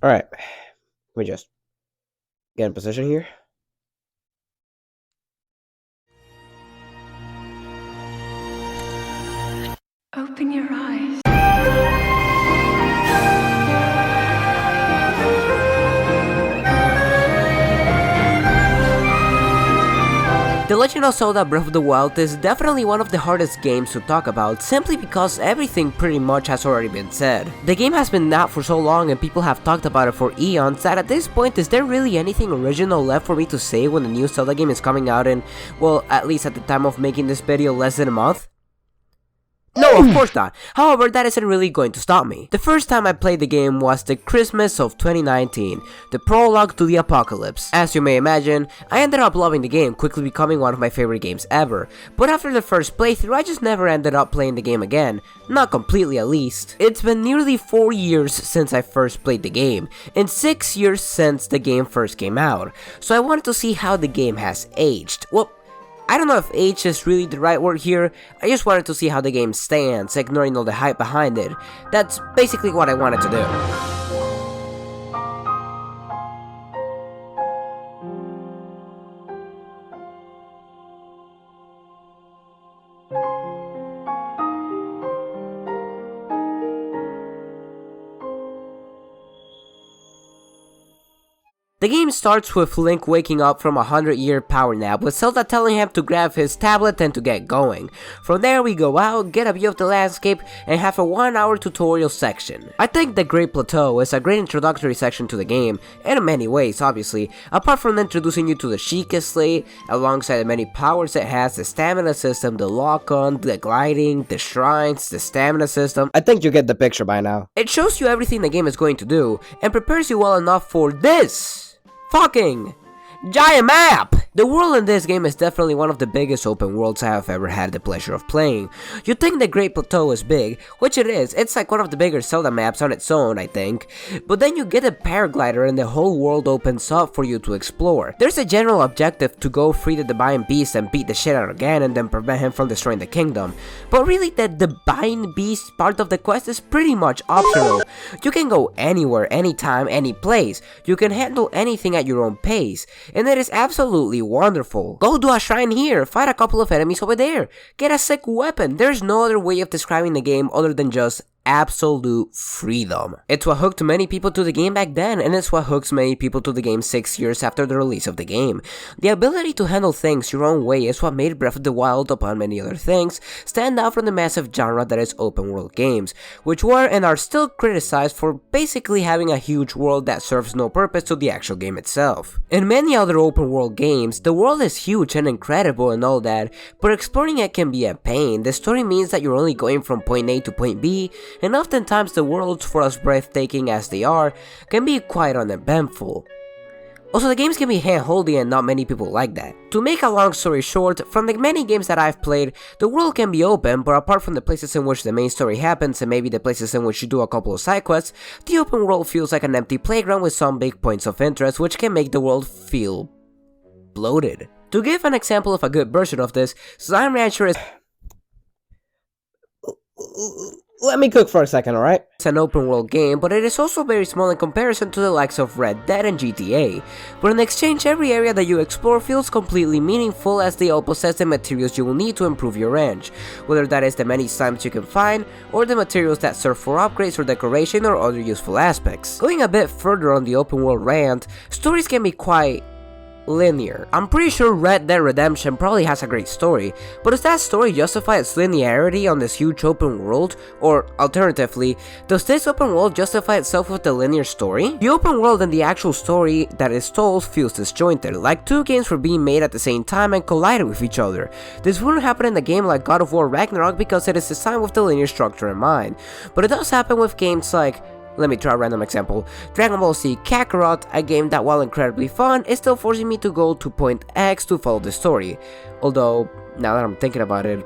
Alright, let me just get in position here. Open your eyes. The Legend of Zelda Breath of the Wild is definitely one of the hardest games to talk about simply because everything pretty much has already been said. The game has been out for so long and people have talked about it for eons that at this point is there really anything original left for me to say when the new Zelda game is coming out in, well, at least at the time of making this video, less than a month? No, of course not. However, that isn't really going to stop me. The first time I played the game was the Christmas of 2019, the prologue to the apocalypse. As you may imagine, I ended up loving the game, quickly becoming one of my favorite games ever. But after the first playthrough, I just never ended up playing the game again. Not completely at least. It's been nearly 4 years since I first played the game, and 6 years since the game first came out. So I wanted to see how the game has aged. Well, I don't know if age is really the right word here, I just wanted to see how the game stands, ignoring all the hype behind it. That's basically what I wanted to do. The game starts with Link waking up from a 100-year power nap, with Zelda telling him to grab his tablet and to get going. From there we go out, get a view of the landscape, and have a 1-hour tutorial section. I think the Great Plateau is a great introductory section to the game, and in many ways obviously, apart from introducing you to the Sheikah Slate, alongside the many powers it has, the stamina system, the lock-on, the gliding, the shrines, the stamina system. I think you get the picture by now. It shows you everything the game is going to do, and prepares you well enough for this fucking giant map! The world in this game is definitely one of the biggest open worlds I have ever had the pleasure of playing. You'd think the Great Plateau is big, which it is, it's like one of the bigger Zelda maps on its own, I think. But then you get a paraglider and the whole world opens up for you to explore. There's a general objective to go free the Divine Beast and beat the shit out of Ganon and then prevent him from destroying the kingdom. But really the Divine Beast part of the quest is pretty much optional. You can go anywhere, anytime, any place. You can handle anything at your own pace. And it is absolutely wonderful. Go do a shrine here, fight a couple of enemies over there, get a sick weapon. There's no other way of describing the game other than just absolute freedom. It's what hooked many people to the game back then, and it's what hooks many people to the game 6 years after the release of the game. The ability to handle things your own way is what made Breath of the Wild, upon many other things, stand out from the massive genre that is open world games, which were and are still criticized for basically having a huge world that serves no purpose to the actual game itself. In many other open world games, the world is huge and incredible and all that, but exploring it can be a pain. The story means that you're only going from point A to point B, and oftentimes the worlds, for as breathtaking as they are, can be quite uneventful. Also, the games can be hand-holdy and not many people like that. To make a long story short, from the many games that I've played, the world can be open, but apart from the places in which the main story happens and maybe the places in which you do a couple of side quests, the open world feels like an empty playground with some big points of interest, which can make the world feel bloated. To give an example of a good version of this, Slime Rancher is Let me cook for a second, alright? It's an open world game, but it is also very small in comparison to the likes of Red Dead and GTA. But in exchange, every area that you explore feels completely meaningful, as they all possess the materials you will need to improve your range, whether that is the many slimes you can find, or the materials that serve for upgrades or decoration or other useful aspects. Going a bit further on the open world rant, stories can be quite linear. I'm pretty sure Red Dead Redemption probably has a great story, but does that story justify its linearity on this huge open world? Or alternatively, does this open world justify itself with the linear story? The open world and the actual story that is told feels disjointed, like two games were being made at the same time and collided with each other. This wouldn't happen in a game like God of War Ragnarok because it is designed with the linear structure in mind, but it does happen with games like, let me try a random example, Dragon Ball Z Kakarot, a game that, while incredibly fun, is still forcing me to go to point X to follow the story. Although, now that I'm thinking about it,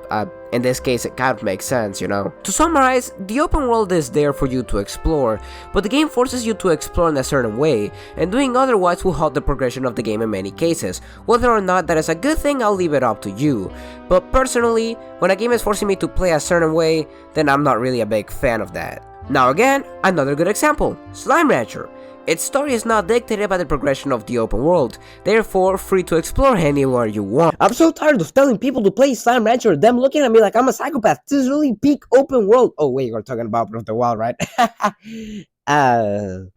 in this case it kind of makes sense, you know. To summarize, the open world is there for you to explore, but the game forces you to explore in a certain way, and doing otherwise will halt the progression of the game in many cases. Whether or not that is a good thing, I'll leave it up to you. But personally, when a game is forcing me to play a certain way, then I'm not really a big fan of that. Now again, another good example, Slime Rancher. Its story is not dictated by the progression of the open world, therefore free to explore anywhere you want. I'm so tired of telling people to play Slime Rancher or them looking at me like I'm a psychopath. This is really peak open world. Oh wait, we're talking about Breath of the Wild, right?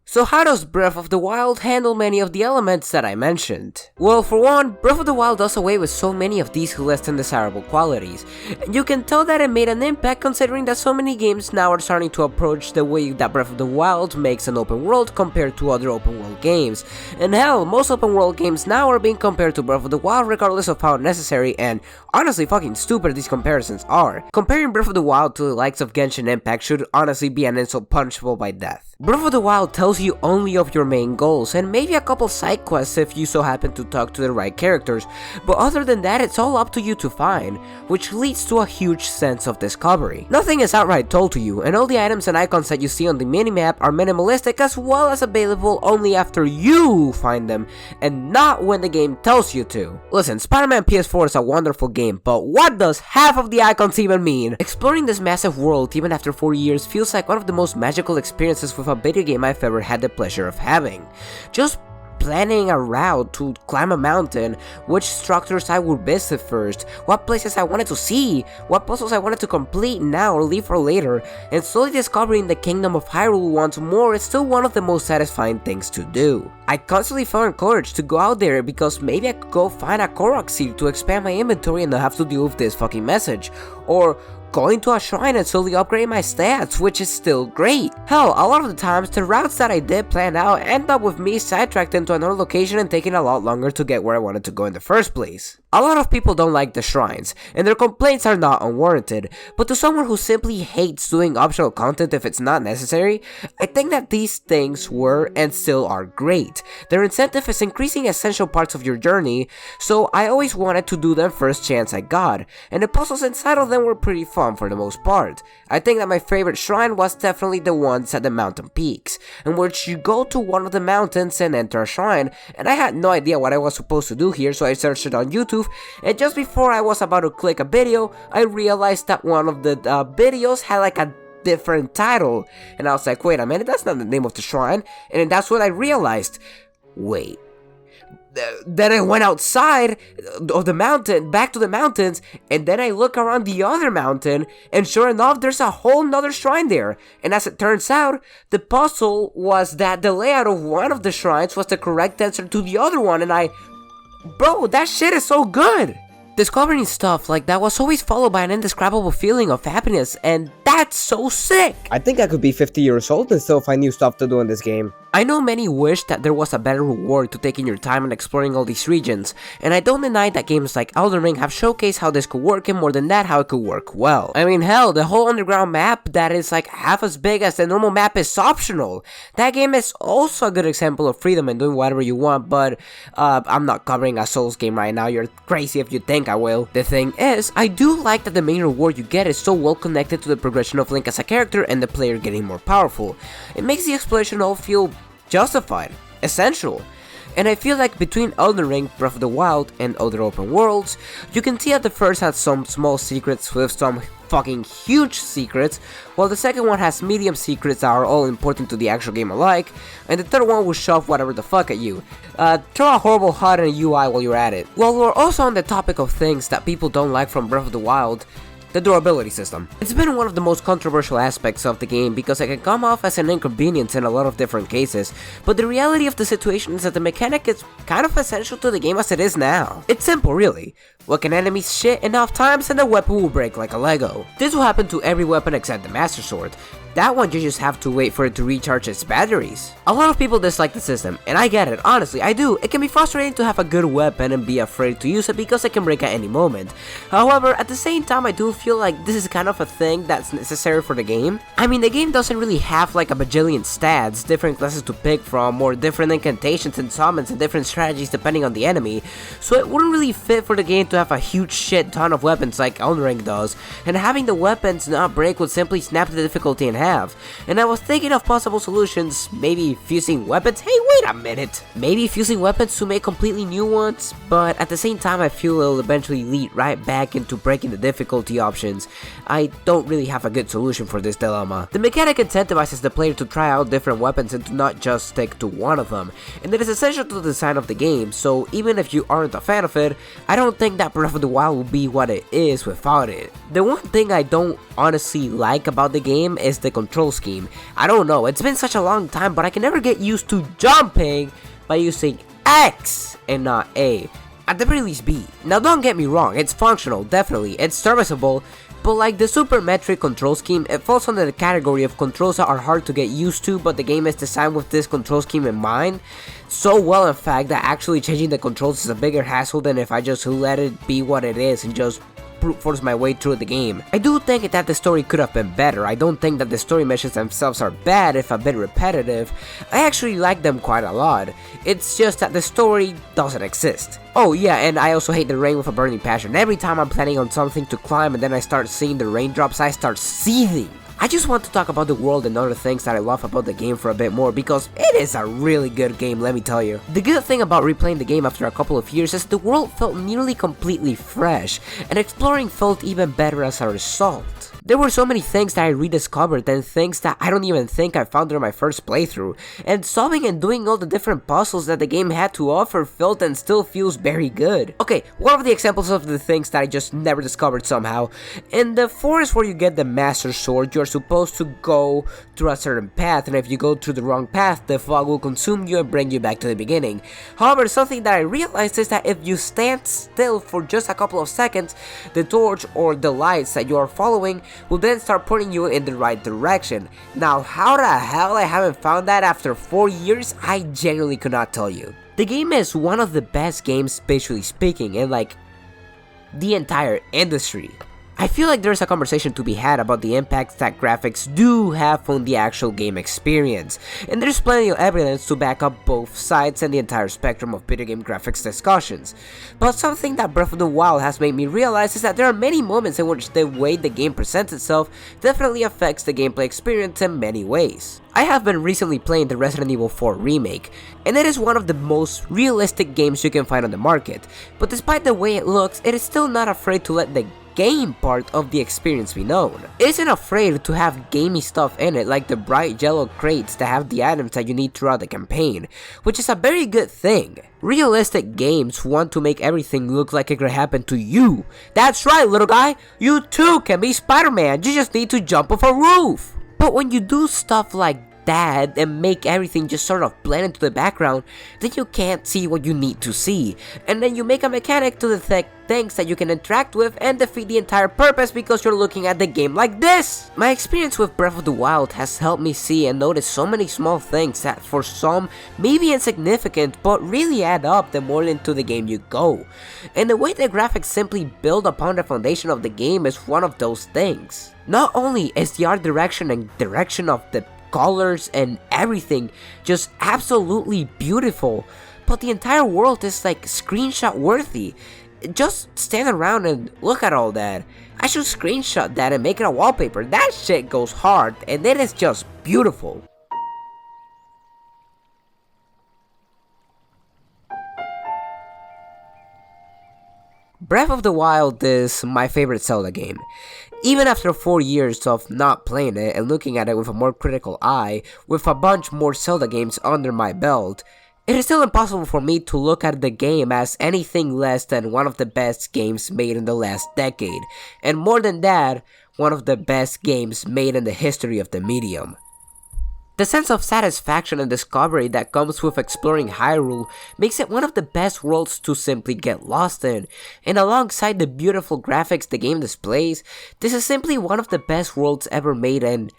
So how does Breath of the Wild handle many of the elements that I mentioned? Well, for one, Breath of the Wild does away with so many of these less than desirable qualities, and you can tell that it made an impact considering that so many games now are starting to approach the way that Breath of the Wild makes an open world compared to other open world games. And hell, most open world games now are being compared to Breath of the Wild regardless of how necessary and honestly fucking stupid these comparisons are. Comparing Breath of the Wild to the likes of Genshin Impact should honestly be an insult punishable by death. Breath of the Wild tells you only of your main goals, and maybe a couple side quests if you so happen to talk to the right characters, but other than that it's all up to you to find, which leads to a huge sense of discovery. Nothing is outright told to you, and all the items and icons that you see on the minimap are minimalistic as well as available only after you find them, and not when the game tells you to. Listen, Spider-Man PS4 is a wonderful game, but what does half of the icons even mean? Exploring this massive world even after 4 years feels like one of the most magical experiences with a video game I've ever had the pleasure of having. Just planning a route to climb a mountain, which structures I would visit first, what places I wanted to see, what puzzles I wanted to complete now or leave for later, and slowly discovering the kingdom of Hyrule once more is still one of the most satisfying things to do. I constantly felt encouraged to go out there because maybe I could go find a Korok seed to expand my inventory and not have to deal with this fucking message, or going to a shrine and slowly upgrade my stats, which is still great. Hell, a lot of the times, the routes that I did plan out end up with me sidetracked into another location and taking a lot longer to get where I wanted to go in the first place. A lot of people don't like the shrines, and their complaints are not unwarranted, but to someone who simply hates doing optional content if it's not necessary, I think that these things were and still are great. Their incentive is increasing essential parts of your journey, so I always wanted to do them first chance I got, and the puzzles inside of them were pretty fun for the most part. I think that my favorite shrine was definitely the ones at the mountain peaks, in which you go to one of the mountains and enter a shrine, and I had no idea what I was supposed to do here, so I searched it on YouTube, and just before I was about to click a video, I realized that one of the videos had like a different title, and I was like, wait a minute, that's not the name of the shrine, and that's what I realized. Wait. Then I went outside of the mountain, back to the mountains, and then I look around the other mountain, and sure enough, there's a whole nother shrine there. And as it turns out, the puzzle was that the layout of one of the shrines was the correct answer to the other one, and bro, that shit is so good! Discovering stuff like that was always followed by an indescribable feeling of happiness, and that's so sick! I think I could be 50 years old and still find new stuff to do in this game. I know many wish that there was a better reward to taking your time and exploring all these regions, and I don't deny that games like Elden Ring have showcased how this could work, and more than that, how it could work well. I mean, hell, the whole underground map that is like half as big as the normal map is optional. That game is also a good example of freedom and doing whatever you want, but I'm not covering a Souls game right now, you're crazy if you think I will. The thing is, I do like that the main reward you get is so well connected to the progression of Link as a character and the player getting more powerful. It makes the exploration all feel justified, essential, and I feel like between Elden Ring, Breath of the Wild, and other open worlds, you can see that the first has some small secrets with some fucking huge secrets, while the second one has medium secrets that are all important to the actual game alike, and the third one will shove whatever the fuck at you. Throw a horrible HUD and a UI while you're at it. While we're also on the topic of things that people don't like from Breath of the Wild, the durability system. It's been one of the most controversial aspects of the game because it can come off as an inconvenience in a lot of different cases, but the reality of the situation is that the mechanic is kind of essential to the game as it is now. It's simple, really. Look at enemies shit enough times and the weapon will break like a Lego. This will happen to every weapon except the Master Sword. That one you just have to wait for it to recharge its batteries. A lot of people dislike the system, and I get it, honestly, I do. It can be frustrating to have a good weapon and be afraid to use it because it can break at any moment. However, at the same time, I do feel like this is kind of a thing that's necessary for the game. I mean, the game doesn't really have like a bajillion stats, different classes to pick from, or different incantations and summons and different strategies depending on the enemy, so it wouldn't really fit for the game to to have a huge shit ton of weapons like Elden Ring does, and having the weapons not break would simply snap the difficulty in half. And I was thinking of possible solutions, maybe fusing weapons. Hey, wait a minute! Maybe fusing weapons to make completely new ones, but at the same time I feel it'll eventually lead right back into breaking the difficulty options. I don't really have a good solution for this dilemma. The mechanic incentivizes the player to try out different weapons and to not just stick to one of them, and it is essential to the design of the game, so even if you aren't a fan of it, I don't think that Breath of the Wild will be what it is without it. The one thing I don't honestly like about the game is the control scheme. I don't know, it's been such a long time, but I can never get used to jumping by using X and not A. At the very least B. Now don't get me wrong, it's functional, definitely, it's serviceable, but like the super metric control scheme, it falls under the category of controls that are hard to get used to, but the game is designed with this control scheme in mind. So well in fact that actually changing the controls is a bigger hassle than if I just let it be what it is and just brute force my way through the game. I do think that the story could have been better. I don't think that the story missions themselves are bad, if a bit repetitive. I actually like them quite a lot. It's just that the story doesn't exist. Oh yeah, and I also hate the rain with a burning passion. Every time I'm planning on something to climb and then I start seeing the raindrops, I start seething. I just want to talk about the world and other things that I love about the game for a bit more, because it is a really good game, let me tell you. The good thing about replaying the game after a couple of years is the world felt nearly completely fresh, and exploring felt even better as a result. There were so many things that I rediscovered and things that I don't even think I found during my first playthrough, and solving and doing all the different puzzles that the game had to offer felt and still feels very good. Okay, one of the examples of the things that I just never discovered somehow. In the forest where you get the Master Sword, you're supposed to go through a certain path, and if you go through the wrong path, the fog will consume you and bring you back to the beginning. However, something that I realized is that if you stand still for just a couple of seconds, the torch or the lights that you are following will then start putting you in the right direction. Now, how the hell I haven't found that after 4 years, I genuinely could not tell you. The game is one of the best games visually speaking in like the entire industry. I feel like there's a conversation to be had about the impacts that graphics do have on the actual game experience, and there's plenty of evidence to back up both sides and the entire spectrum of video game graphics discussions. But something that Breath of the Wild has made me realize is that there are many moments in which the way the game presents itself definitely affects the gameplay experience in many ways. I have been recently playing the Resident Evil 4 remake, and it is one of the most realistic games you can find on the market, but despite the way it looks, it is still not afraid to let the game part of the experience be known. It isn't afraid to have gamey stuff in it, like the bright yellow crates that have the items that you need throughout the campaign, which is a very good thing. Realistic games want to make everything look like it could happen to you. That's right, little guy, you too can be Spider-Man, you just need to jump off a roof. But when you do stuff like that and make everything just sort of blend into the background, then you can't see what you need to see, and then you make a mechanic to detect things that you can interact with and defeat the entire purpose because you're looking at the game like this. My experience with Breath of the Wild has helped me see and notice so many small things that for some may be insignificant but really add up the more into the game you go, and the way the graphics simply build upon the foundation of the game is one of those things. Not only is the art direction and direction of the colors and everything just absolutely beautiful, but the entire world is like screenshot worthy. Just stand around and look at all that. I should screenshot that and make it a wallpaper. That shit goes hard and it is just beautiful. Breath of the Wild is my favorite Zelda game. Even after 4 years of not playing it and looking at it with a more critical eye, with a bunch more Zelda games under my belt, it is still impossible for me to look at the game as anything less than one of the best games made in the last decade, and more than that, one of the best games made in the history of the medium. The sense of satisfaction and discovery that comes with exploring Hyrule makes it one of the best worlds to simply get lost in, and alongside the beautiful graphics the game displays, this is simply one of the best worlds ever made in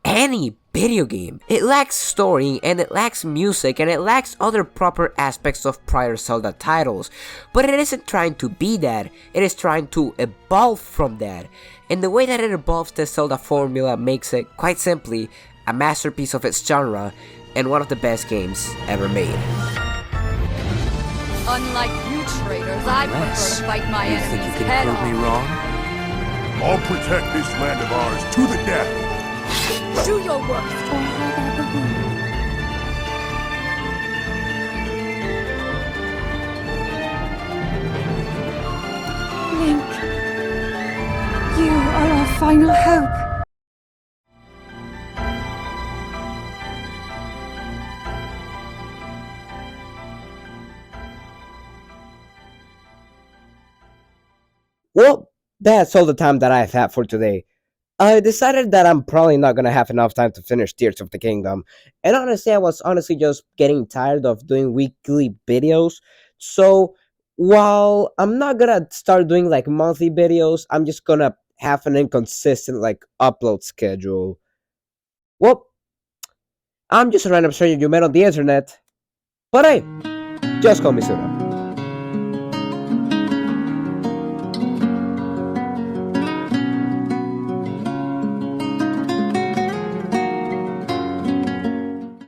any video game. It lacks story, and it lacks music, and it lacks other proper aspects of prior Zelda titles, but it isn't trying to be that, it is trying to evolve from that, and the way that it evolves the Zelda formula makes it, quite simply, a masterpiece of its genre, and one of the best games ever made. Unlike you traitors, I prefer to fight my enemies head on. wrong? I'll protect this land of ours to the death. Do your worst. Or how about the wound? Link, you are our final hope. Well, that's all the time that I've had for today. I decided that I'm probably not gonna have enough time to finish Tears of the Kingdom, and honestly, I was honestly just getting tired of doing weekly videos. So while I'm not gonna start doing like monthly videos, I'm just gonna have an inconsistent like upload schedule. Well, I'm just a random stranger you met on the internet, but hey, just call me Suna.